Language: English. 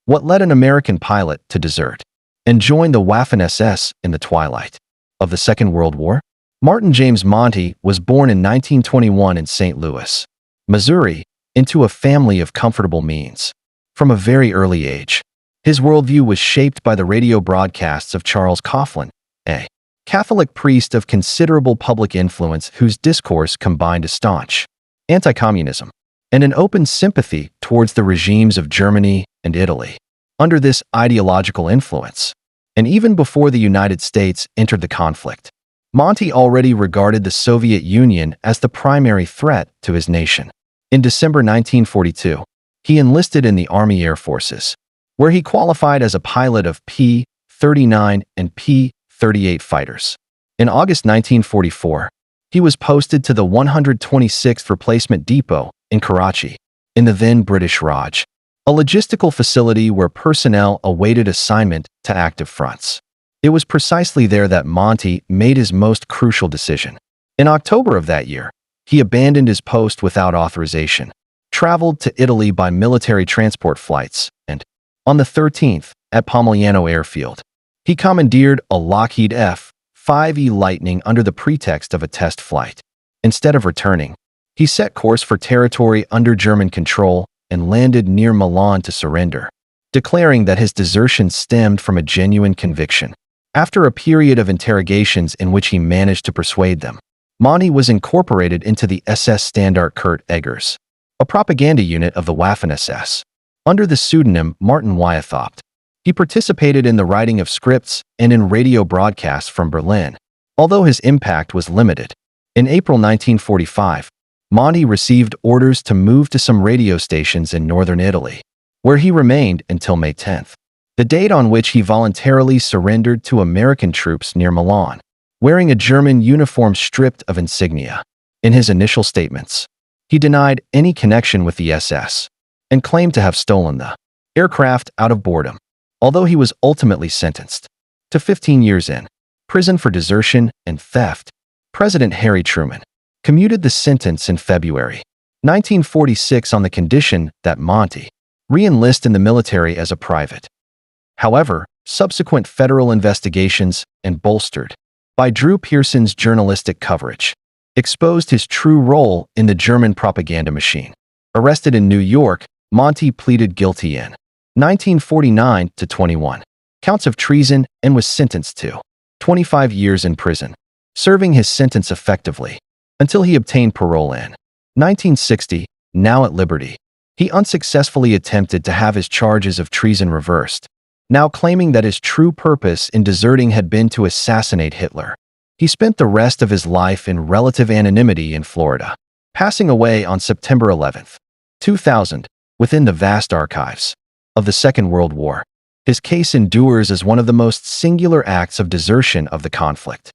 what led an American pilot to desert and join the Waffen-SS in the twilight of the Second World War? Martin James Monti was born in 1921 in St. Louis, Missouri, into a family of comfortable means. From a very early age, his worldview was shaped by the radio broadcasts of Charles Coughlin, a Catholic priest of considerable public influence whose discourse combined a staunch anti-communism and an open sympathy towards the regimes of Germany and Italy. Under this ideological influence, and even before the United States entered the conflict, Monti already regarded the Soviet Union as the primary threat to his nation. In December 1942, he enlisted in the Army Air Forces, where he qualified as a pilot of P-39 and P-38 fighters. In August 1944, he was posted to the 126th Replacement Depot in Karachi, in the then British Raj, a logistical facility where personnel awaited assignment to active fronts. It was precisely there that Monti made his most crucial decision. In October of that year, he abandoned his post without authorization, traveled to Italy by military transport flights, and, on the 13th, at Pomigliano airfield, he commandeered a Lockheed F-5E Lightning under the pretext of a test flight. Instead of returning, he set course for territory under German control and landed near Milan to surrender, declaring that his desertion stemmed from a genuine conviction. After a period of interrogations in which he managed to persuade them, Monti was incorporated into the SS Standard Kurt Eggers, a propaganda unit of the Waffen-SS. Under the pseudonym Martin Wyethaupt, he participated in the writing of scripts and in radio broadcasts from Berlin, although his impact was limited. In April 1945, Monti received orders to move to some radio stations in northern Italy, where he remained until May 10th, the date on which he voluntarily surrendered to American troops near Milan, wearing a German uniform stripped of insignia. In his initial statements, he denied any connection with the SS and claimed to have stolen the aircraft out of boredom, although he was ultimately sentenced to 15 years in prison for desertion and theft. President Harry Truman commuted the sentence in February 1946 on the condition that Monti re-enlist in the military as a private. However, subsequent federal investigations, and bolstered by Drew Pearson's journalistic coverage, exposed his true role in the German propaganda machine. Arrested in New York, Monti pleaded guilty in 1949 to 21 counts of treason and was sentenced to 25 years in prison, serving his sentence effectively until he obtained parole in 1960. Now at liberty, he unsuccessfully attempted to have his charges of treason reversed, now claiming that his true purpose in deserting had been to assassinate Hitler. He spent the rest of his life in relative anonymity in Florida, passing away on September 11, 2000, within the vast archives of the Second World War. His case endures as one of the most singular acts of desertion of the conflict.